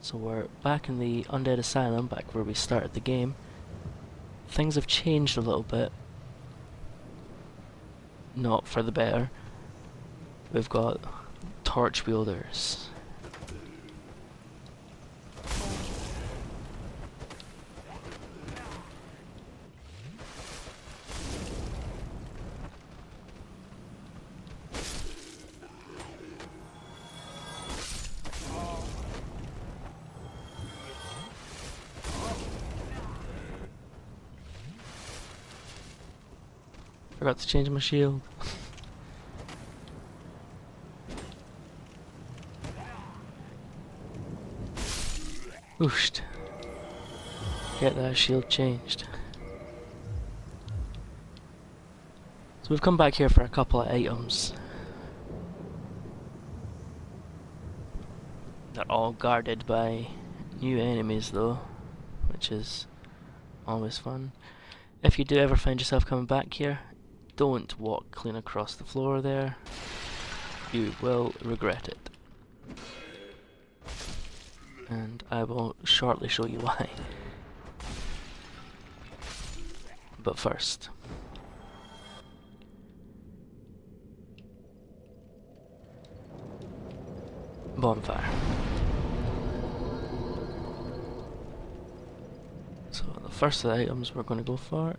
So we're back in the Undead Asylum, back where we started the game. Things have changed a little bit. Not for the better. We've got torch wielders. Forgot to change my shield. Ooshed. Get that shield changed. So we've come back here for a couple of items. They're all guarded by new enemies though, which is always fun. If you do ever find yourself coming back here, don't walk clean across the floor there. You will regret it. And I will shortly show you why. But first, bonfire. So the first of the items we're going to go for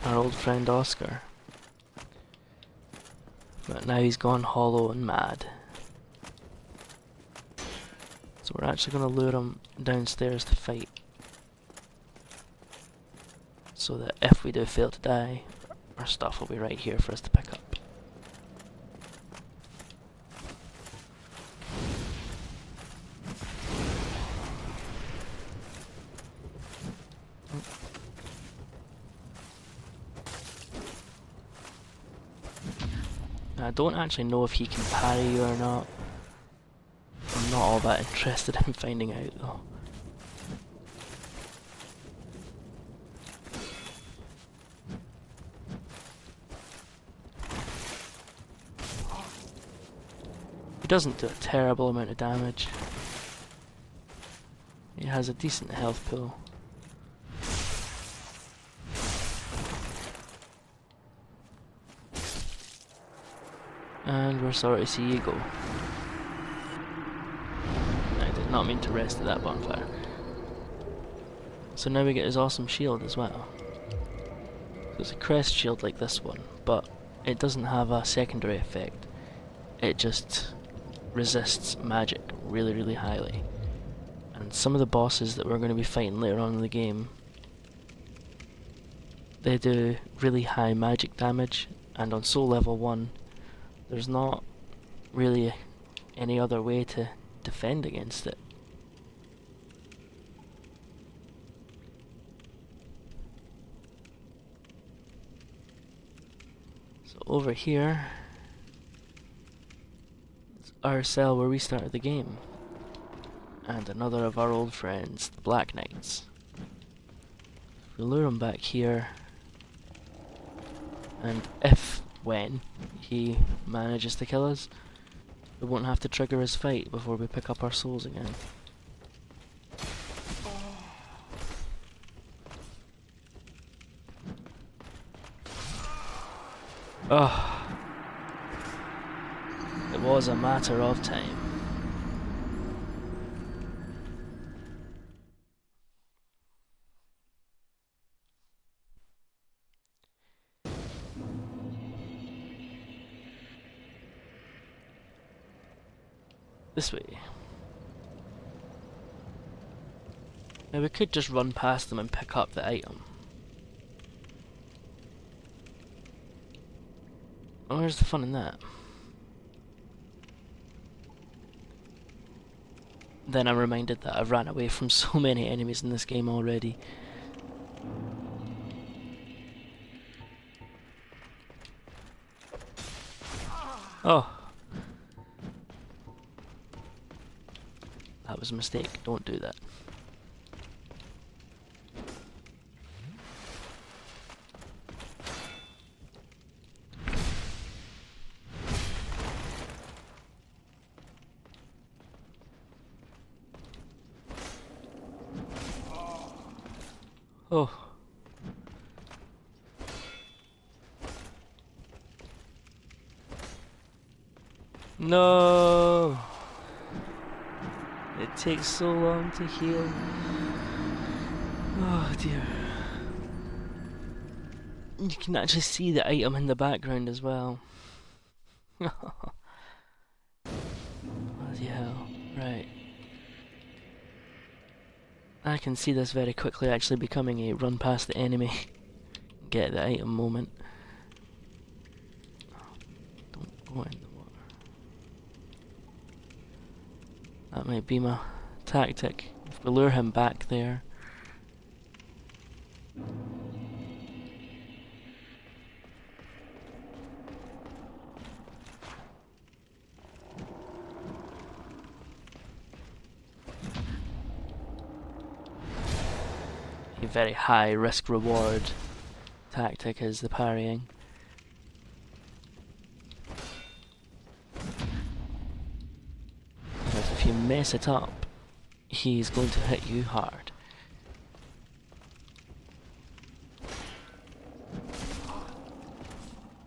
our old friend Oscar. But now he's gone hollow and mad. So we're actually going to lure him downstairs to fight. So that if we do fail to die, our stuff will be right here for us to pick up. I don't actually know if he can parry you or not. I'm not all that interested in finding out though. He doesn't do a terrible amount of damage. He has a decent health pool. And we're sorry to see you go. I did not mean to rest at that bonfire. So now we get his awesome shield as well. So it's a crest shield like this one, but it doesn't have a secondary effect. It just resists magic really, really highly. And some of the bosses that we're going to be fighting later on in the game, they do really high magic damage, and on soul level 1, there's not really any other way to defend against it. So over here is our cell where we started the game. And another of our old friends, the Black Knights. If we lure him back here, and when he manages to kill us, we won't have to trigger his fight before we pick up our souls again. Oh, it was a matter of time. This way. Now we could just run past them and pick up the item. Oh, where's the fun in that? Then I'm reminded that I've ran away from so many enemies in this game already. Oh. That was a mistake, don't do that. Oh. No! It takes so long to heal. Oh dear. You can actually see the item in the background as well. Bloody hell. Right. I can see this very quickly actually becoming a run past the enemy, get the item moment. Don't go in the water. That might be my tactic. If we lure him back there. A very high risk reward tactic is the parrying. Because if you mess it up, he's going to hit you hard.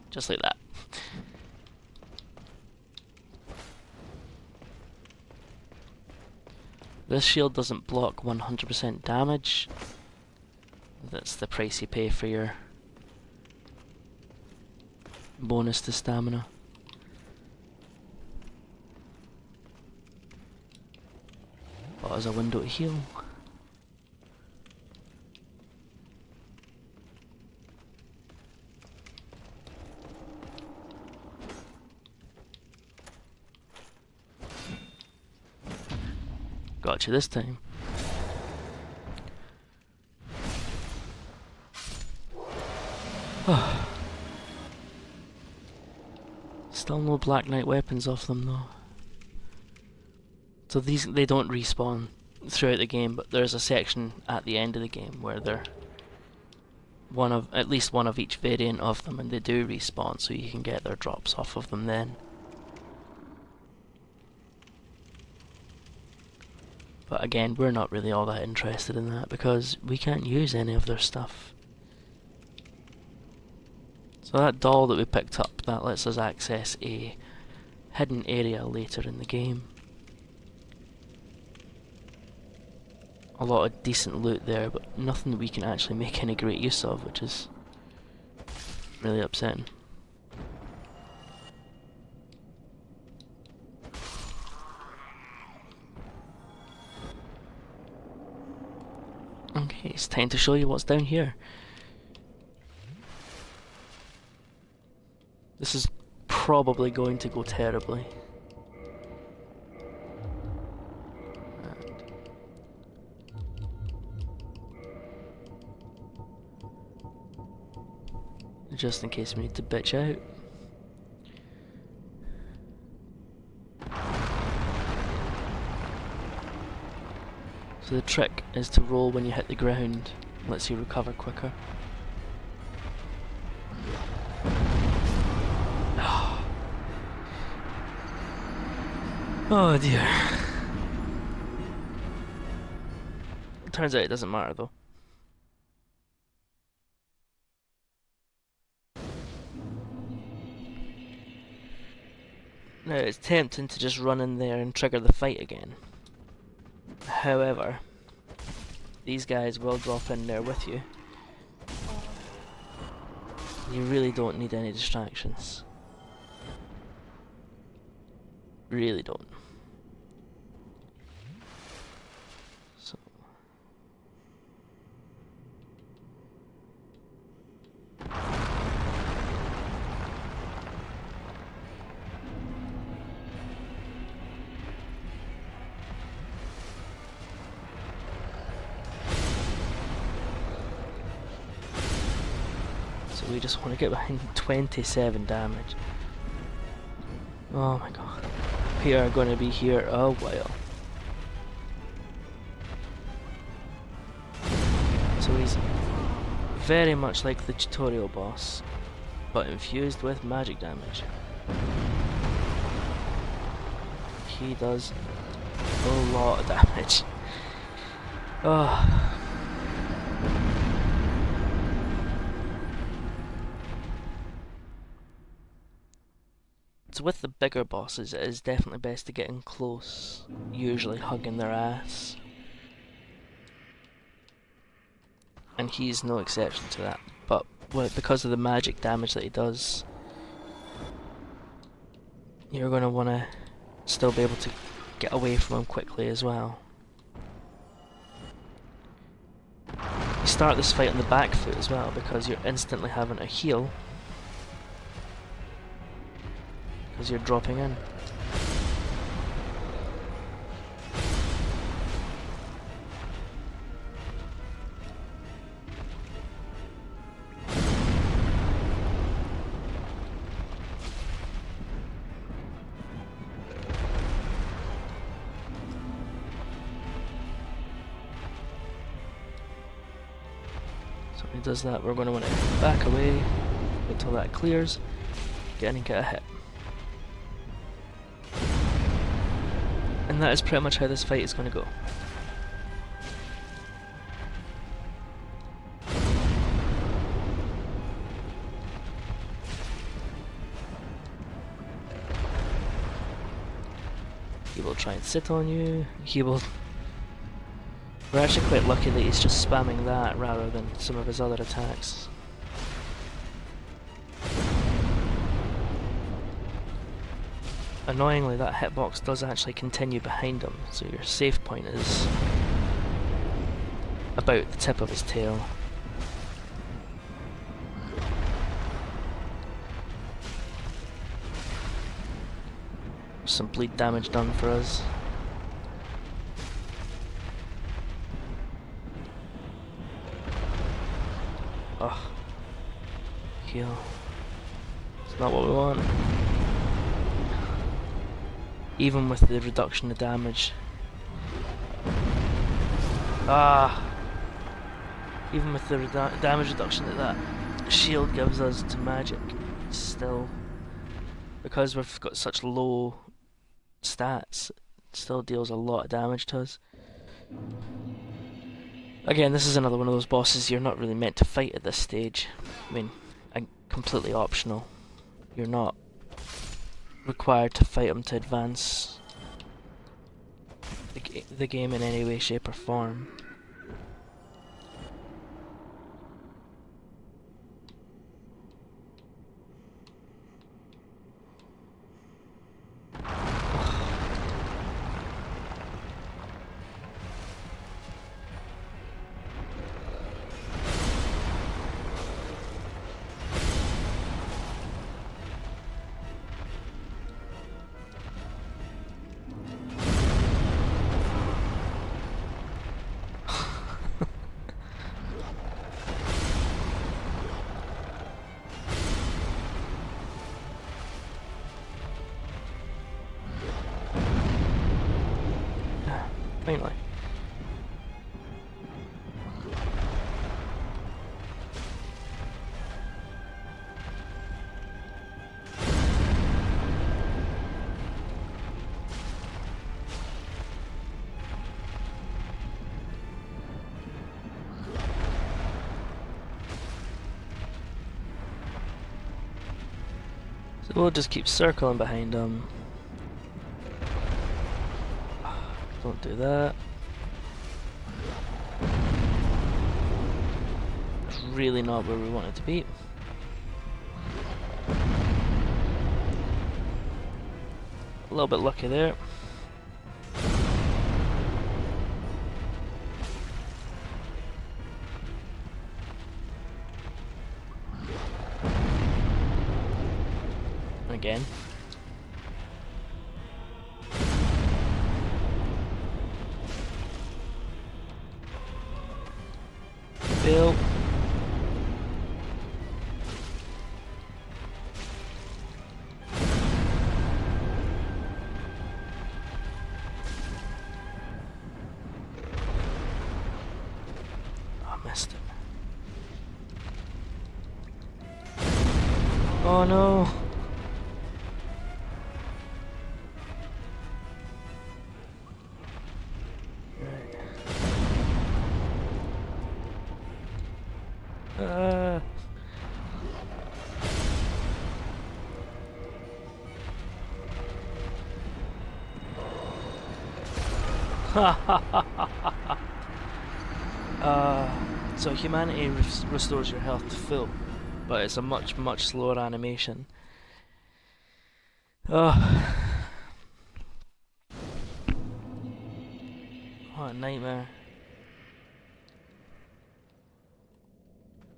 Just like that. This shield doesn't block 100% damage. That's the price you pay for your bonus to stamina. But as a window to heal. Got you this time. Still no Black Knight weapons off them though. So they don't respawn throughout the game, but there's a section at the end of the game where they're at least one of each variant of them, and they do respawn, so you can get their drops off of them then. But again, we're not really all that interested in that because we can't use any of their stuff. So that doll that we picked up, that lets us access a hidden area later in the game. A lot of decent loot there, but nothing that we can actually make any great use of, which is really upsetting. Okay, it's time to show you what's down here. This is probably going to go terribly. And just in case we need to bitch out. So the trick is to roll when you hit the ground, lets you recover quicker. Oh dear. Turns out it doesn't matter though. Now it's tempting to just run in there and trigger the fight again. However, these guys will drop in there with you. You really don't need any distractions. Really don't. So we just want to get behind 27 damage. Oh my god. We are going to be here a while. So he's very much like the tutorial boss, but infused with magic damage. He does a lot of damage. Oh. So with the bigger bosses, it is definitely best to get in close, usually hugging their ass. And he's no exception to that. But because of the magic damage that he does, you're going to want to still be able to get away from him quickly as well. You start this fight on the back foot as well, because you're instantly having to heal because you're dropping in. So when he does that, we're going to want to back away until that clears, get in and get a hit. And that is pretty much how this fight is going to go. He will try and sit on you, he will... We're actually quite lucky that he's just spamming that rather than some of his other attacks. Annoyingly, that hitbox does actually continue behind him, so your save point is about the tip of his tail. Some bleed damage done for us. Oh. Heal. It's not what we want. Even with the reduction of damage. Even with the damage reduction that that shield gives us to magic, still, because we've got such low stats, it still deals a lot of damage to us. Again, this is another one of those bosses you're not really meant to fight at this stage. I mean, completely optional. You're not required to fight him to advance the game in any way, shape or form. Finally. So we'll just keep circling behind him. Don't do that. It's really not where we want it to be. A little bit lucky there. Again. Bill. Oh, I missed it. Oh no. So humanity restores your health to full, but it's a much, much slower animation. Oh, what a nightmare.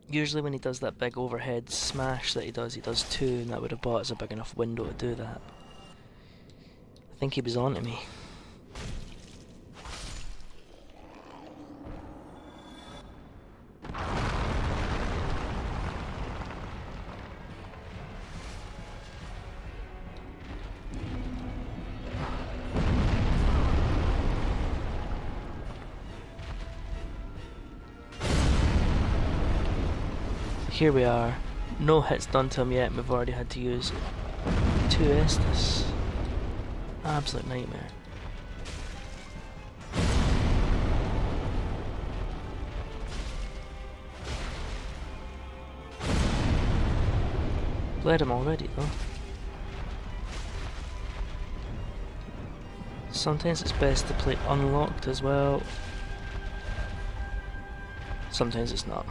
Usually when he does that big overhead smash that he does two, and that would have bought us a big enough window to do that. I think he was on to me. Here we are, no hits done to him yet, and we've already had to use 2 Estus. Absolute nightmare. Bled him already though. Sometimes it's best to play unlocked as well. Sometimes it's not.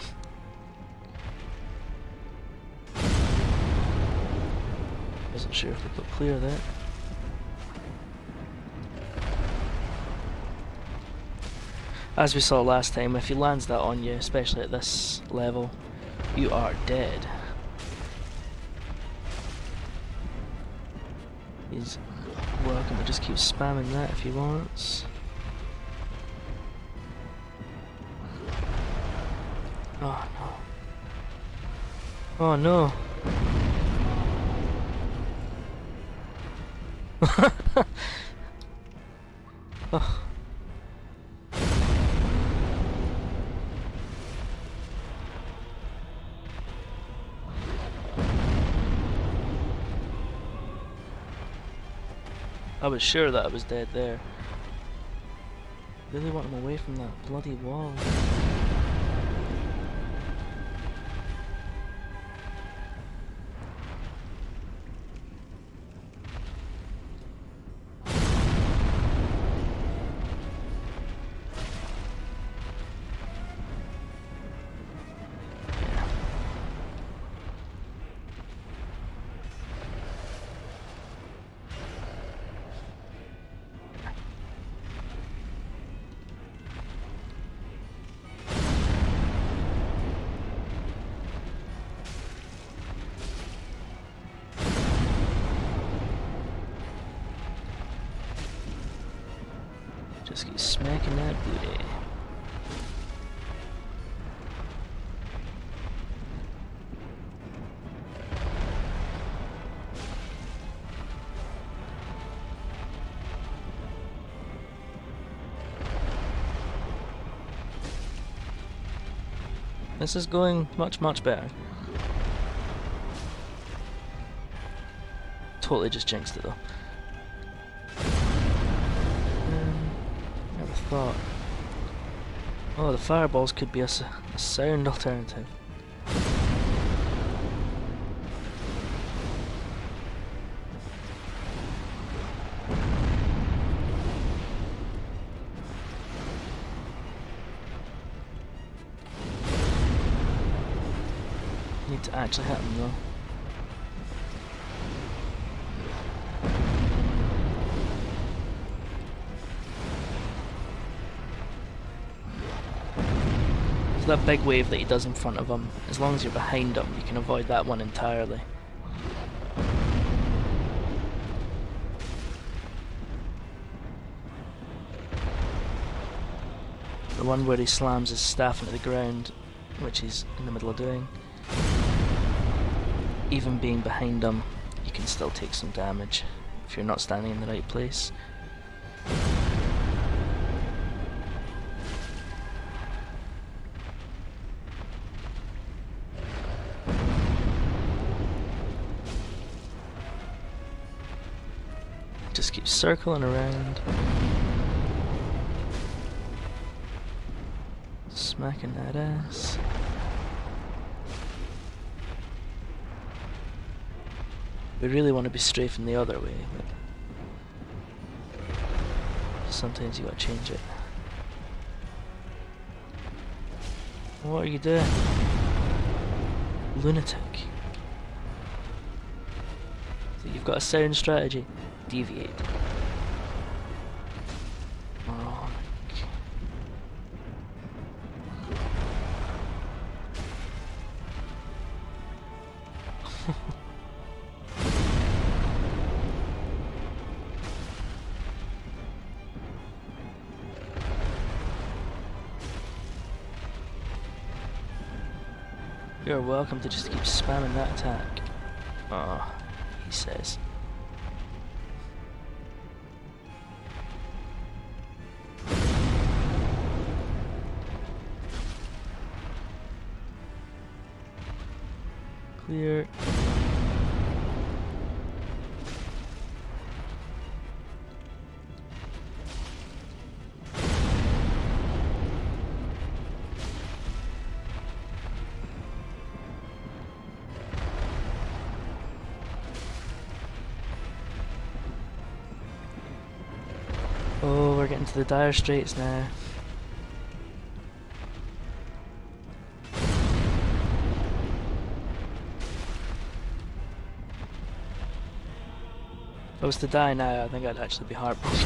Wasn't sure if we could clear that. As we saw last time, if he lands that on you, especially at this level, you are dead. He's welcome to just keep spamming that if he wants. Oh no. Oh no. Oh. I was sure that I was dead there. Really want him away from that bloody wall. Just keep smacking that booty. This is going much, much better. Totally just jinxed it though. Never thought. Oh, the fireballs could be a sound alternative. Need to actually hit him though. So that big wave that he does in front of him, as long as you're behind him, you can avoid that one entirely. The one where he slams his staff into the ground, which he's in the middle of doing. Even being behind him, you can still take some damage if you're not standing in the right place. Just keep circling around. Smacking that ass. We really want to be strafing the other way, but sometimes you gotta change it. What are you doing? Lunatic. So you've got a sound strategy. Deviate. Moronic. You're welcome to just keep spamming that attack. Ah, he says. Clear. Oh, we're getting to the dire straits now. If I was to die now, I think I'd actually be heartbroken.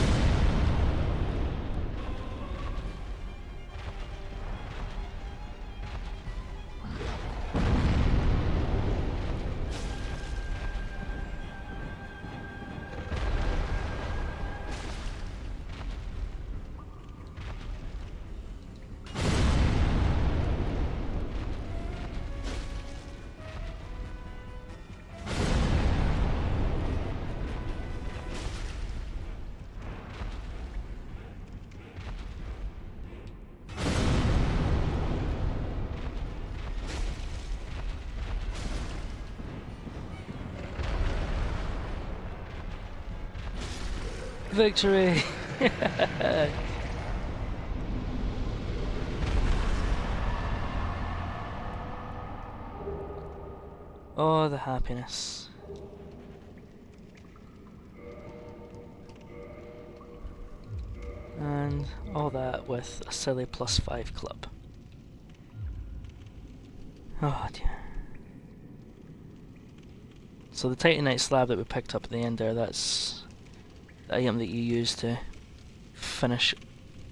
Victory! Oh, the happiness. And all that with a silly +5 club. Oh dear. So the Titanite slab that we picked up at the end there, that's the item that you use to finish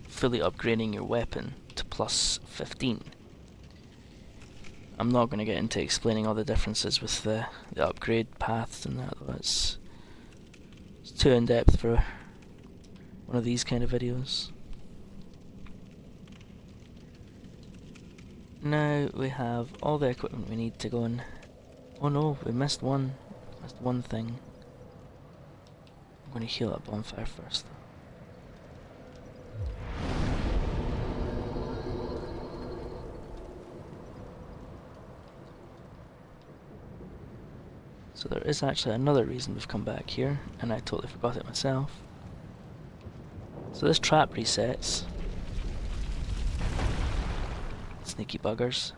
fully upgrading your weapon to +15. I'm not going to get into explaining all the differences with the upgrade paths and that, it's too in depth for one of these kind of videos. Now we have all the equipment we need to go and... Oh no, we missed one thing. I'm going to heal that bonfire first. So there is actually another reason we've come back here, and I totally forgot it myself. So this trap resets. Sneaky buggers.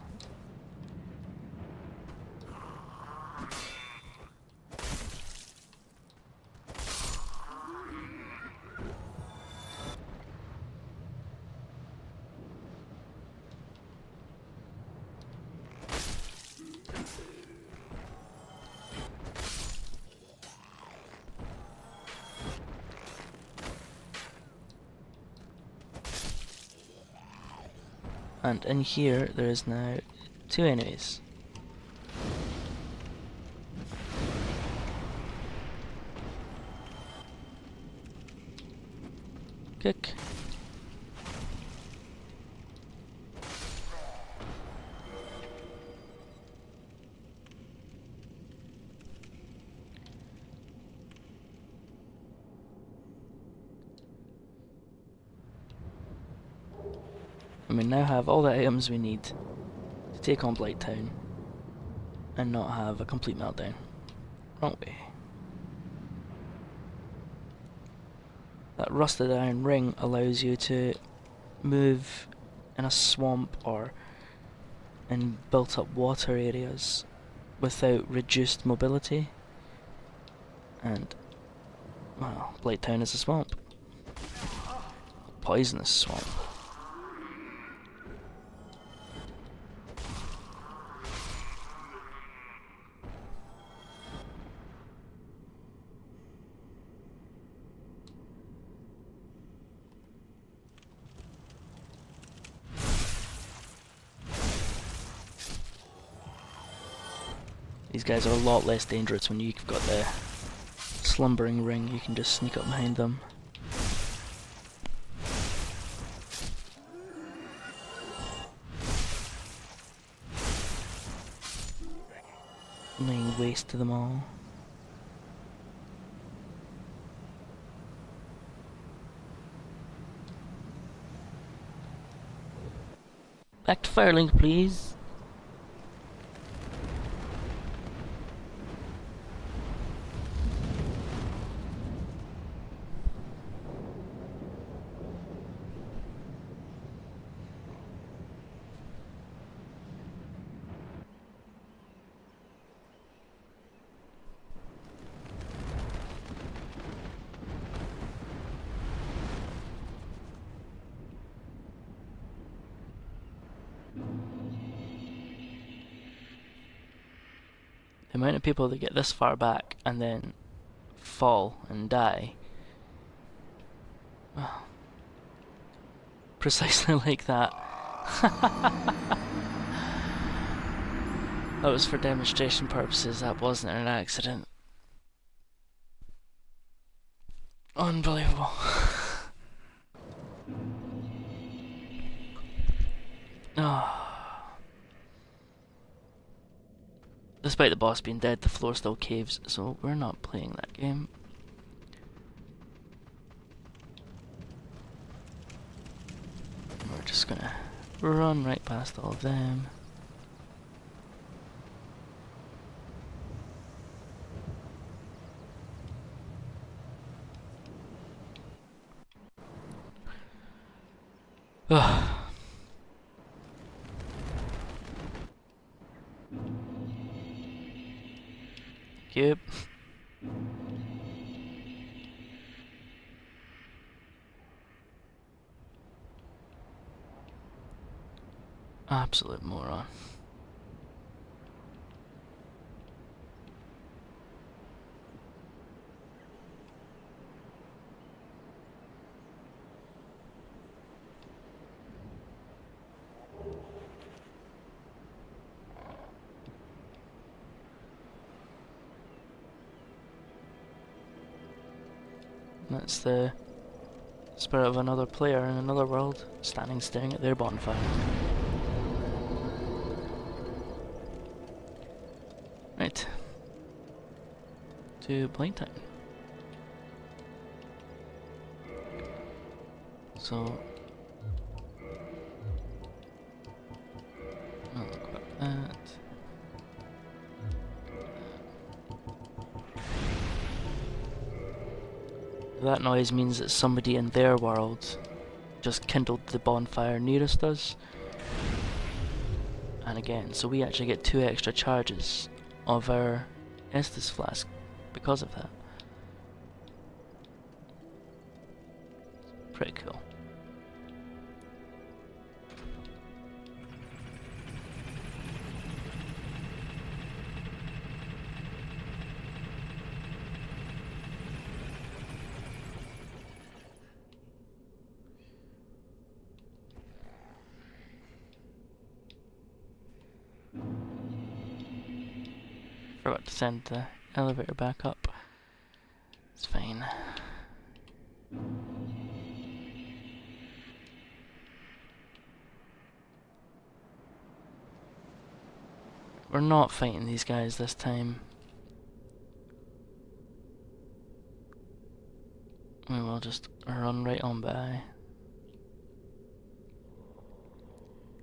And in here there is now 2 enemies. Kick. And we now have all the items we need to take on Blighttown and not have a complete meltdown. Wrong way. That rusted iron ring allows you to move in a swamp or in built up water areas without reduced mobility. And, well, Blighttown is a swamp. poisonous swamp. These guys are a lot less dangerous when you've got the slumbering ring. You can just sneak up behind them. Laying waste to them all. Back to Firelink, please. The amount of people that get this far back and then fall and die. Well, precisely like that. That was for demonstration purposes, that wasn't an accident. Unbelievable. Oh. Despite the boss being dead, the floor still caves, so we're not playing that game. We're just gonna run right past all of them. Ugh. Yep. Absolute moron. That's the spirit of another player in another world, standing staring at their bonfire. Right. To Blighttown. So... I'll equip that. That noise means that somebody in their world just kindled the bonfire nearest us. And again, so we actually get 2 extra charges of our Estus flask because of that. Pretty cool. Forgot to send the elevator back up. It's fine. We're not fighting these guys this time. We will just run right on by.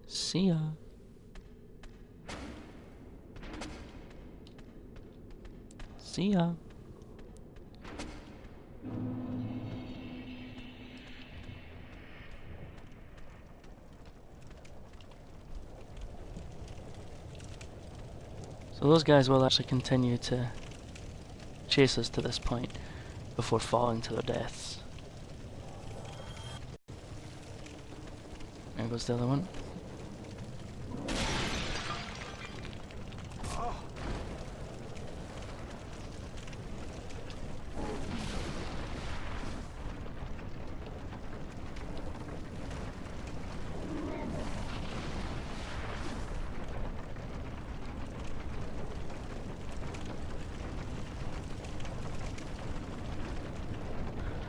See ya. See ya. So those guys will actually continue to chase us to this point before falling to their deaths. There goes the other one.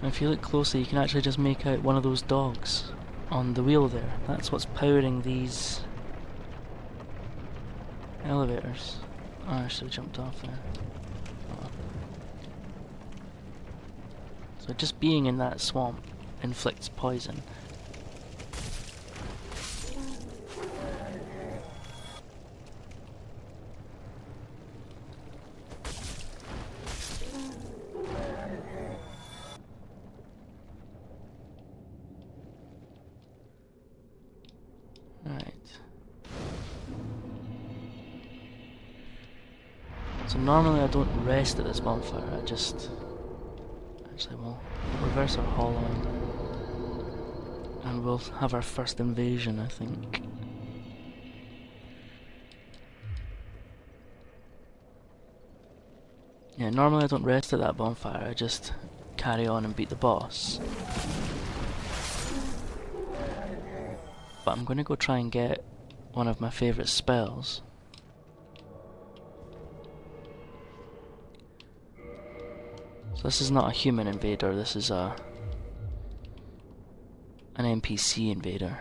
If you look closely, you can actually just make out one of those dogs on the wheel there. That's what's powering these elevators. Oh, I should have jumped off there. Oh. So just being in that swamp inflicts poison. So normally I don't rest at this bonfire, I just... Actually we'll reverse our hollowing. And we'll have our first invasion, I think. Yeah, normally I don't rest at that bonfire, I just carry on and beat the boss. But I'm gonna go try and get one of my favourite spells. So this is not a human invader, this is an NPC invader.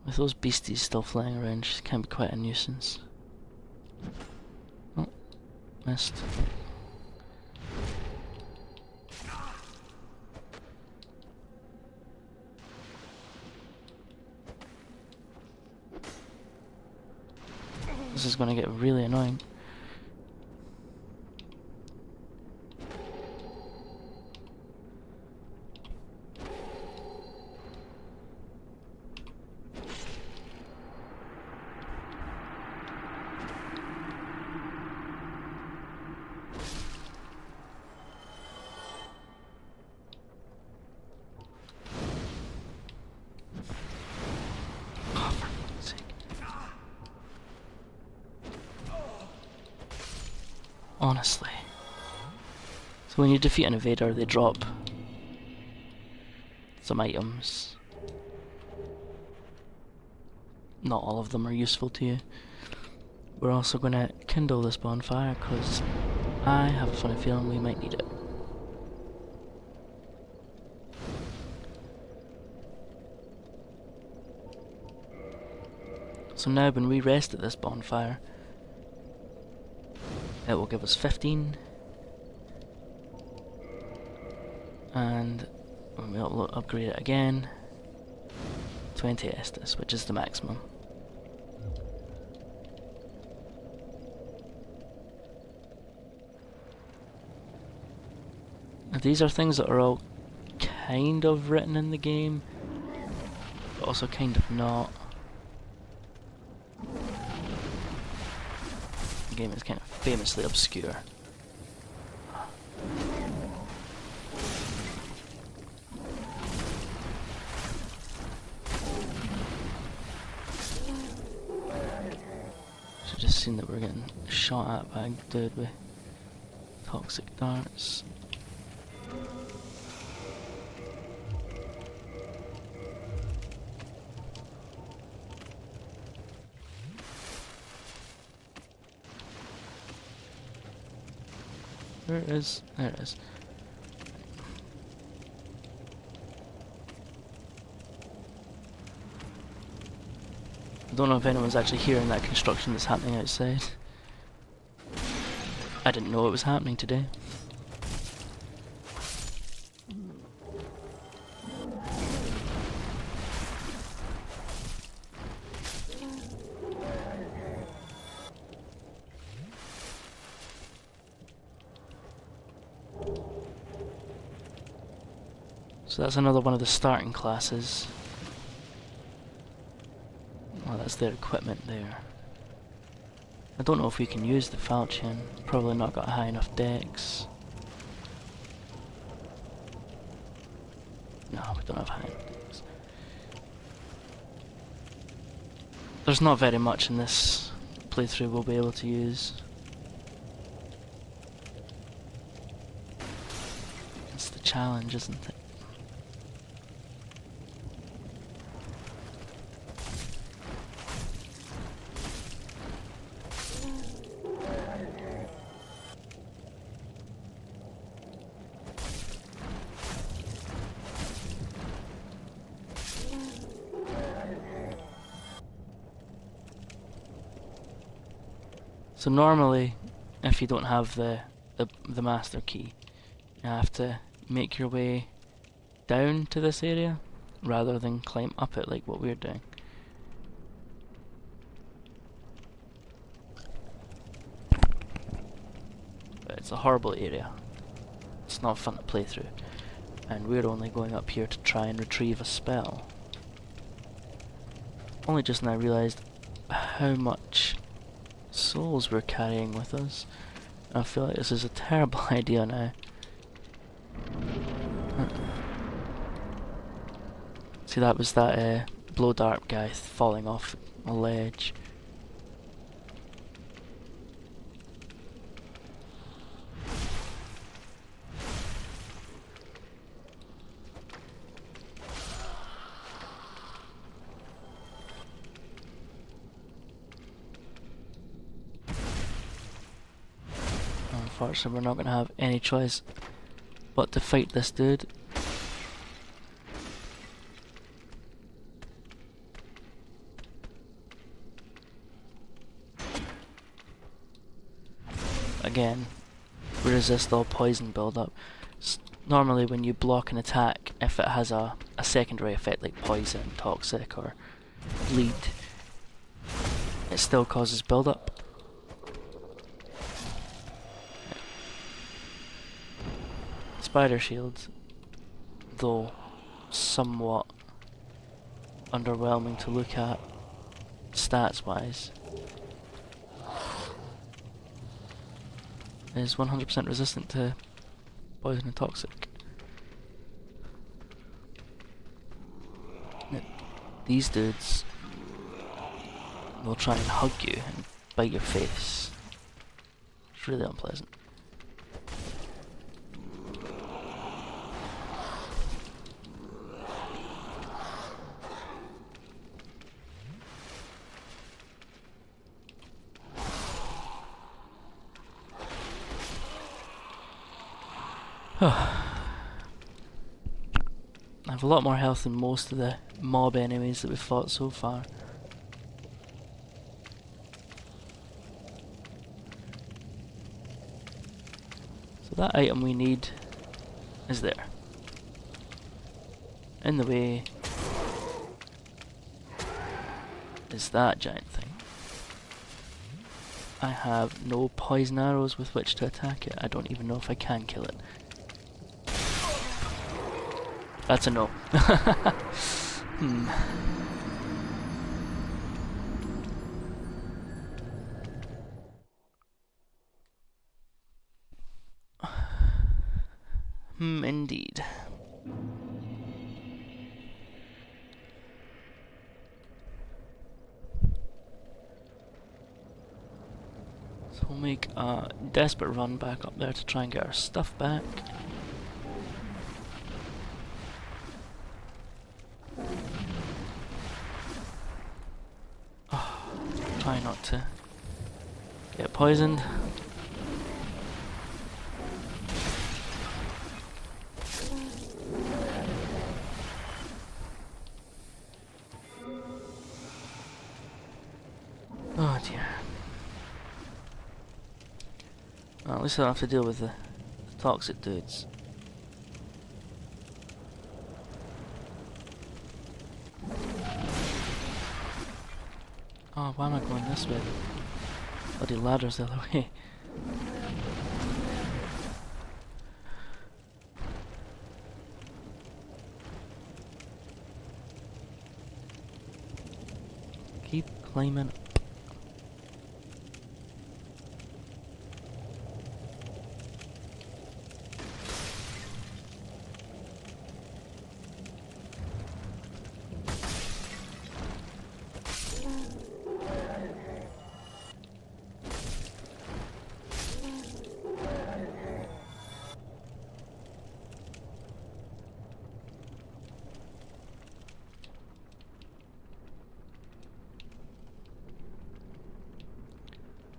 With those beasties still flying around, she can be quite a nuisance. Oh, missed. This is going to get really annoying. Honestly. So when you defeat an invader, they drop some items. Not all of them are useful to you. We're also going to kindle this bonfire because I have a funny feeling we might need it. So now when we rest at this bonfire, it will give us 15, and when we upgrade it again, 20 Estus, which is the maximum. Now these are things that are all kind of written in the game, but also kind of not. The game is kind of famously obscure. Should just seen that we're getting shot at by a dude with toxic darts. Where it is? There it is. I don't know if anyone's actually hearing that construction that's happening outside. I didn't know it was happening today. So that's another one of the starting classes. Oh, that's their equipment there. I don't know if we can use the falchion. Probably not got a high enough dex. No, we don't have high. There's not very much in this playthrough we'll be able to use. It's the challenge, isn't it? So normally, if you don't have the master key, you have to make your way down to this area rather than climb up it like what we're doing. But it's a horrible area. It's not fun to play through. And we're only going up here to try and retrieve a spell. Only just now realised how much souls we're carrying with us. I feel like this is a terrible idea now. See, that was that blow dart guy falling off a ledge. Unfortunately, we're not going to have any choice but to fight this dude. Again, we resist all poison build-up. Normally when you block an attack, if it has a secondary effect like poison, toxic or bleed, it still causes build-up. Spider shield, though somewhat underwhelming to look at stats wise, is 100% resistant to poison and toxic. These dudes will try and hug you and bite your face. It's really unpleasant. I have a lot more health than most of the mob enemies that we've fought so far. So that item we need is there. In the way is that giant thing. I have no poison arrows with which to attack it. I don't even know if I can kill it. That's a no. Indeed. So we'll make a desperate run back up there to try and get our stuff back. Try not to get poisoned. Oh dear. Well, at least I don't have to deal with the toxic dudes. Oh, why am I going this way? Bloody ladder's the other way. Keep climbing up.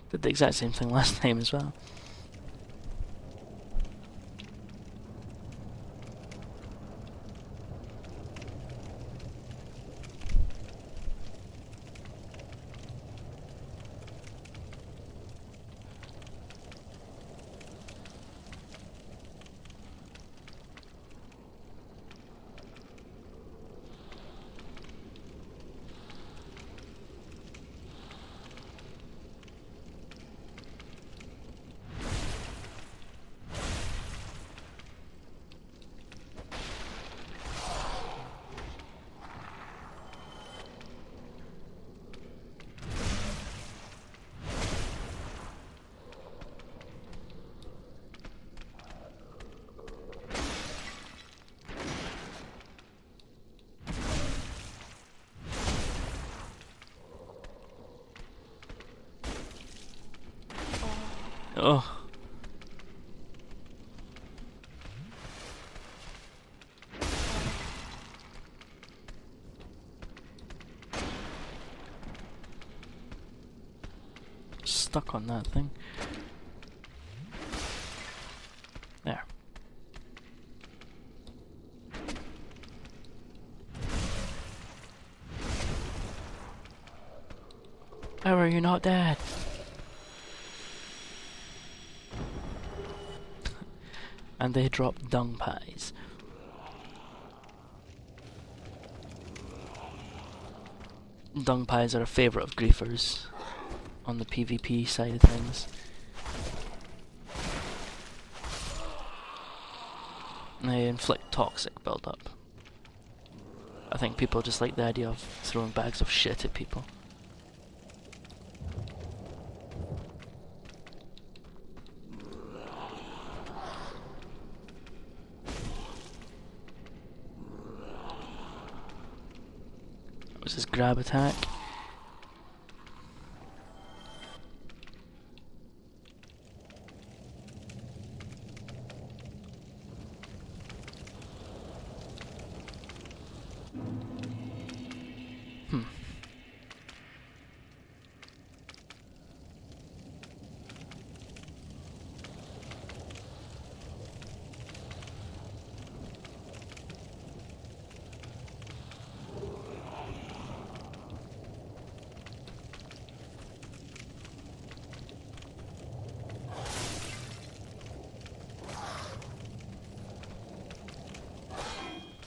Did the exact same thing last time as well. Oh. Stuck on that thing. There. How are you not dead? And they drop dung pies. Dung pies are a favourite of griefers on the PvP side of things. They inflict toxic build-up. I think people just like the idea of throwing bags of shit at people. What's his grab attack?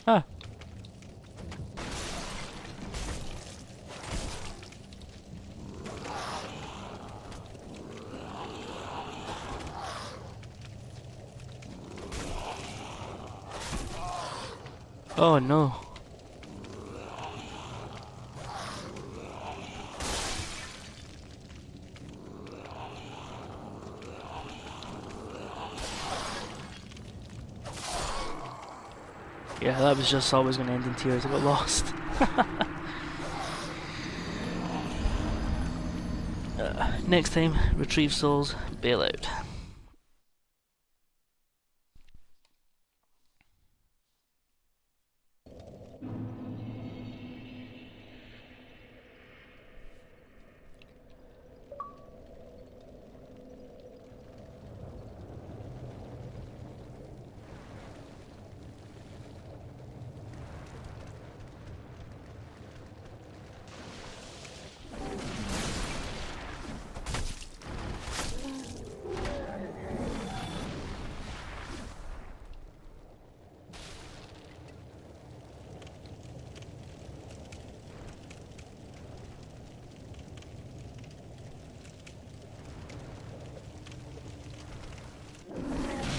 Ah. Oh no. Yeah, that was just always going to end in tears. I got lost. Next time, retrieve souls, bail out.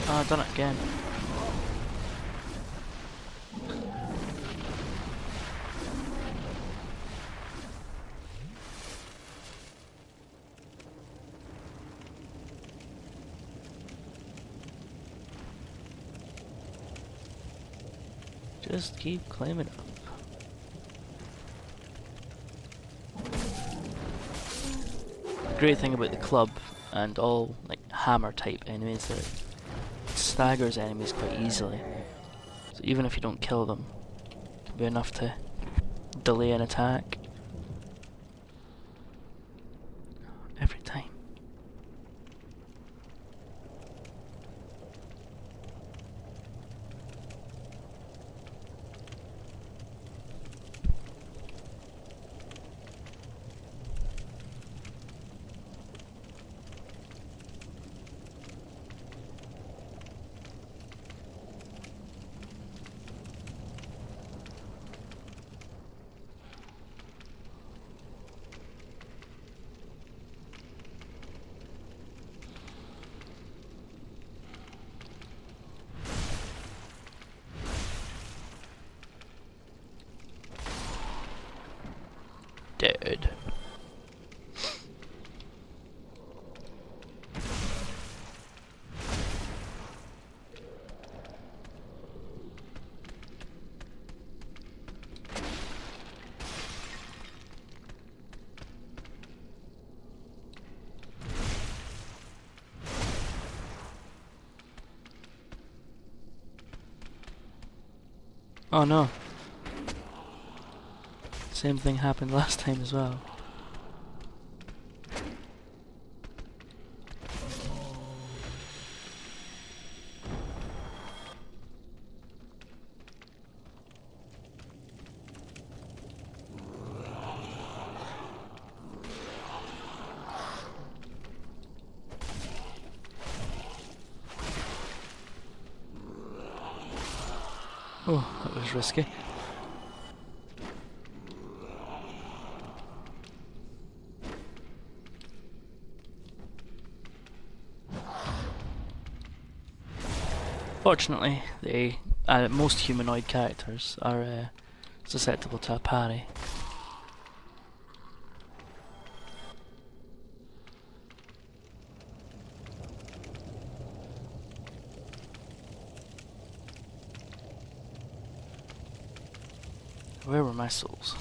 Oh, I've done it again. Just keep climbing up. The great thing about the club and all like hammer type enemies that it staggers enemies quite easily. So even if you don't kill them, it can be enough to delay an attack. Every time. Oh no. Same thing happened last time as well. Oh, that was risky. Fortunately, most humanoid characters are susceptible to a parry. Where were my souls?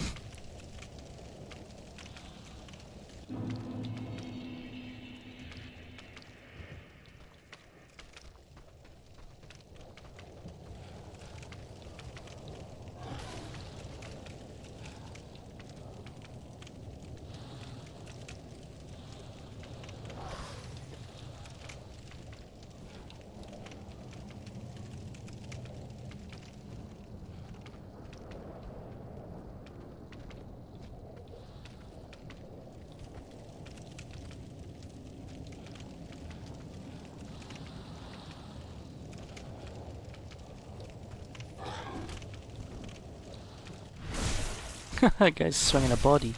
That guy's swinging a body.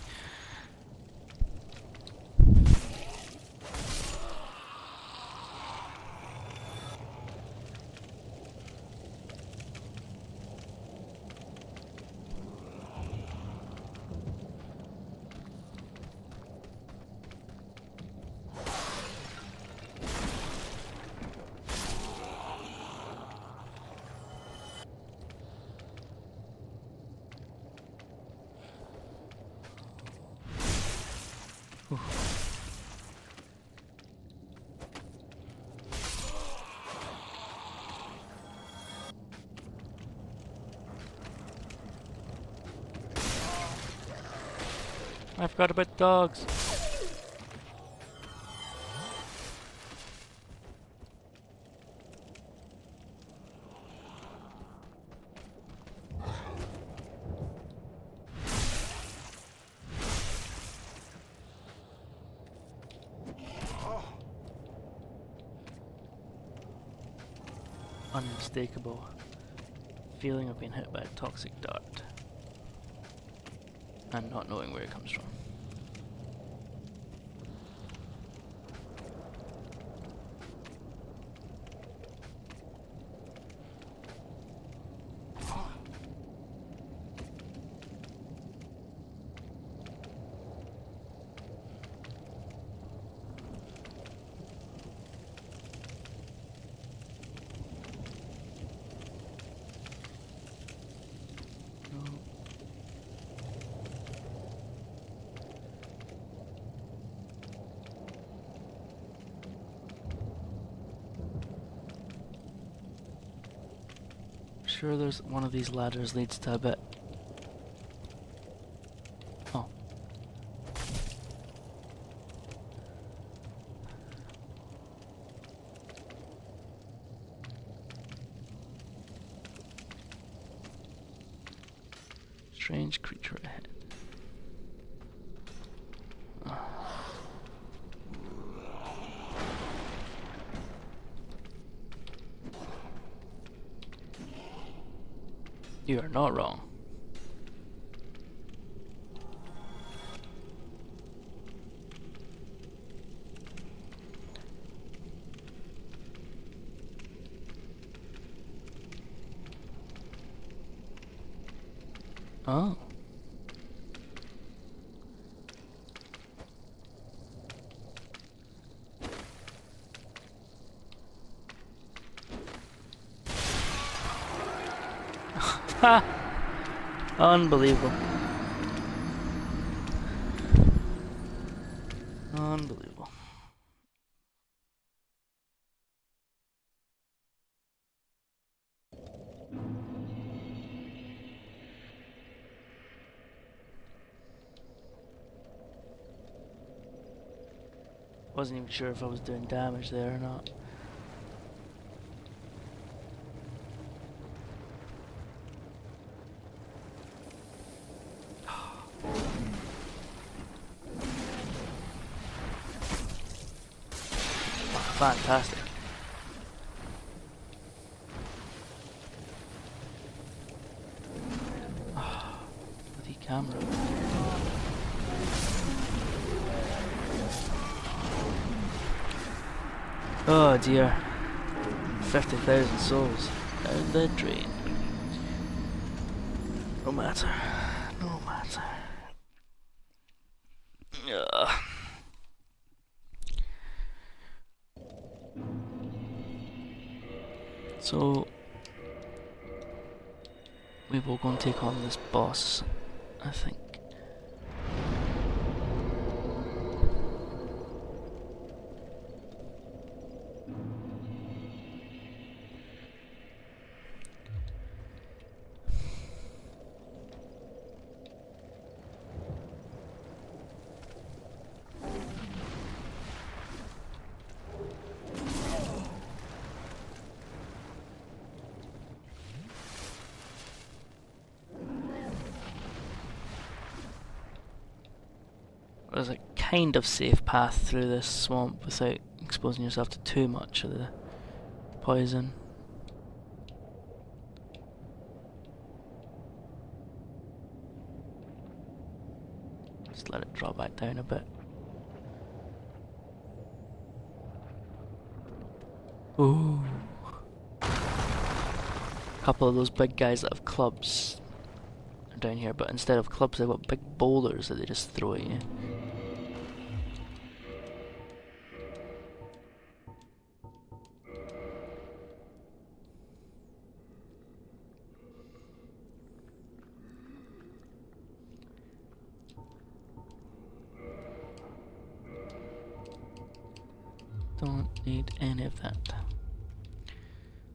I forgot about dogs. Unmistakable feeling of being hit by a toxic dart and not knowing where it comes from. Sure, there's one of these ladders leads to a bit. Oh. Strange creature ahead. You are not wrong. Oh. Ha! Unbelievable. Unbelievable. Wasn't even sure if I was doing damage there or not. Fantastic. The camera. Oh dear. 50,000 souls down the drain. No matter. No matter. Ugh. So we will go and take on this boss, I think. There's a kind of safe path through this swamp without exposing yourself to too much of the poison. Just let it drop back down a bit. Ooh. A couple of those big guys that have clubs are down here, but instead of clubs they've got big boulders that they just throw at you. Don't need any of that.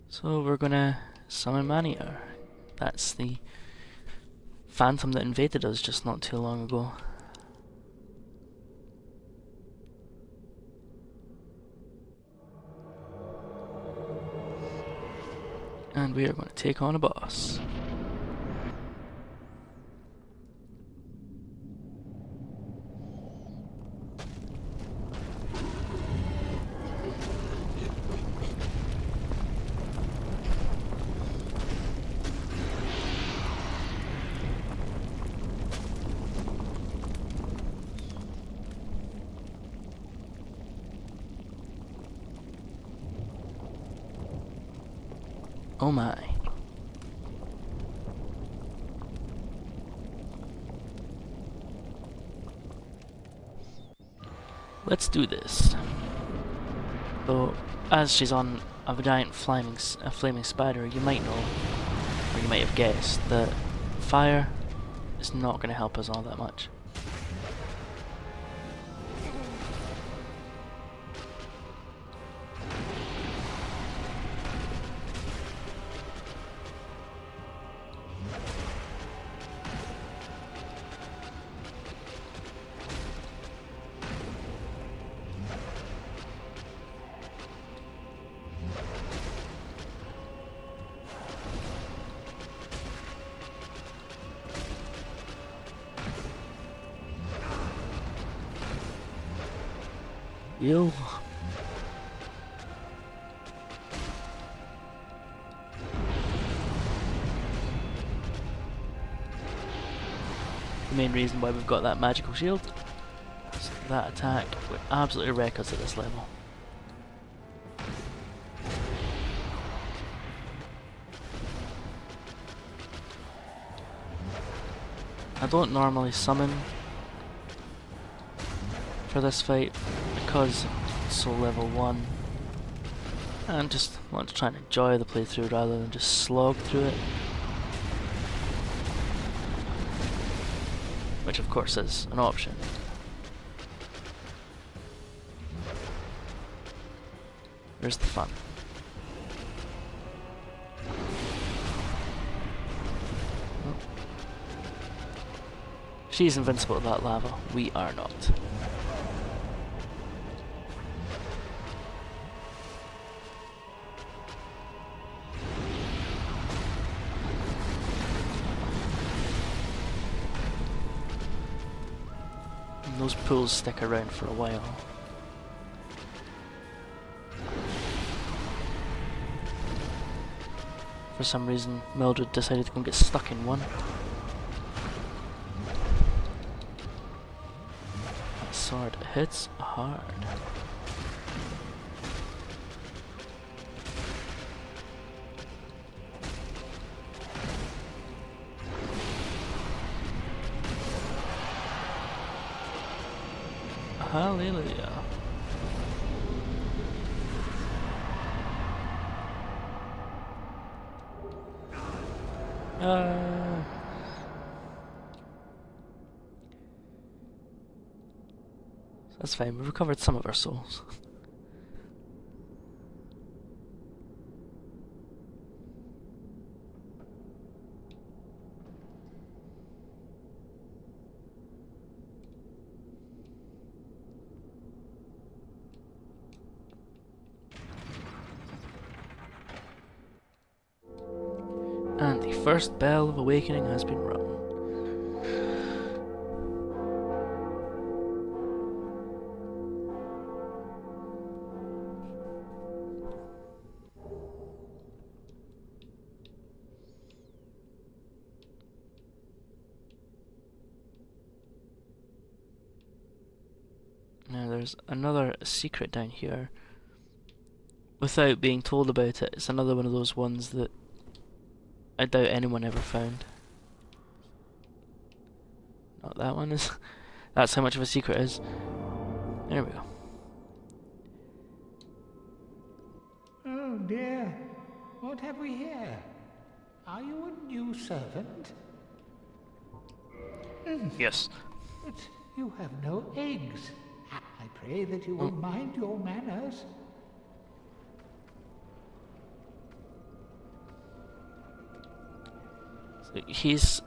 So we're gonna summon Manier. That's the phantom that invaded us just not too long ago. And we are going to take on a boss. Oh my. Let's do this. So, as she's on a giant flaming spider, you might know, or you might have guessed, that fire is not going to help us all that much. Ew. The main reason why we've got that magical shield is that attack would absolutely wreck us at this level. I don't normally summon for this fight because it's so level 1 and just want to try and enjoy the playthrough rather than just slog through it, which of course is an option. Where's the fun? Oh. She's invincible to that lava, we are not. those pools stick around for a while. For some reason, Mildred decided to go and get stuck in one. That sword hits hard. Hallelujah. That's fine, we've recovered some of our souls. And the first bell of awakening has been rung. Now there's another secret down here. Without being told about it, it's another one of those ones that I doubt anyone ever found. Not that one is. That's how much of a secret it is. There we go. Oh dear, what have we here? Are you a new servant? Yes. But you have no eggs. I pray that you will mind your manners. He's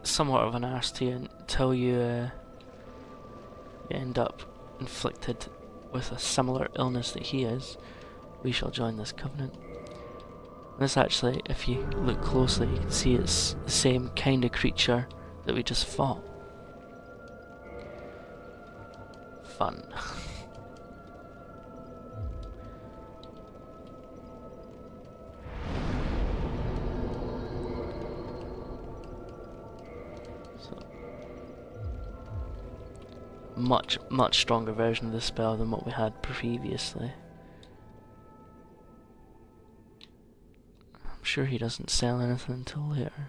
somewhat of an arse to you until you end up inflicted with a similar illness that he is. We shall join this covenant. This actually, if you look closely, you can see it's the same kind of creature that we just fought. Fun. Much stronger version of this spell than what we had previously. I'm sure he doesn't sell anything until later.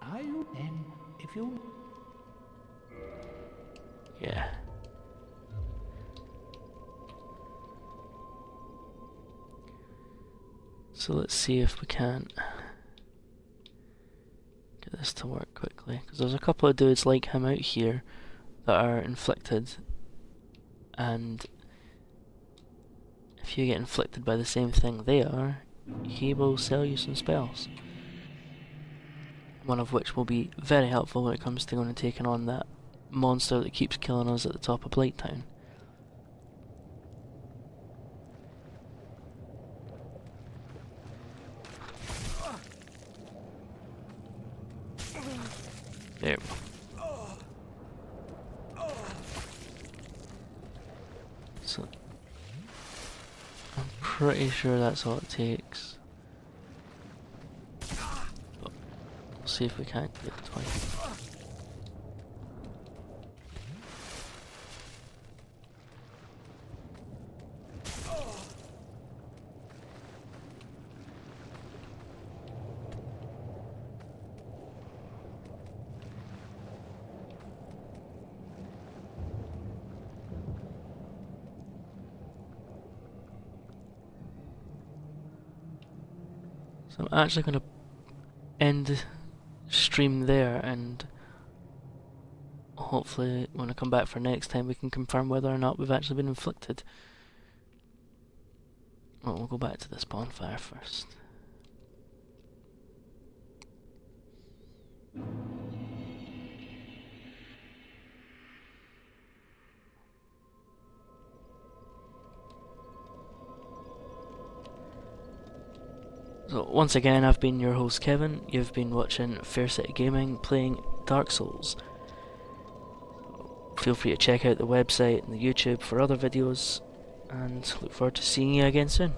Are you then, if you... Yeah. So let's see if we can get this to work quickly, because there's a couple of dudes like him out here that are inflicted, and if you get inflicted by the same thing they are, he will sell you some spells. One of which will be very helpful when it comes to going and taking on that monster that keeps killing us at the top of Blighttown. There we go. So, I'm pretty sure that's all it takes. But we'll see if we can't get 20. So I'm actually going to end stream there, and hopefully when I come back for next time we can confirm whether or not we've actually been inflicted. Well, we'll go back to this bonfire first. So once again, I've been your host Kevin. You've been watching Fair City Gaming playing Dark Souls. feel free to check out the website and the YouTube for other videos, and look forward to seeing you again soon.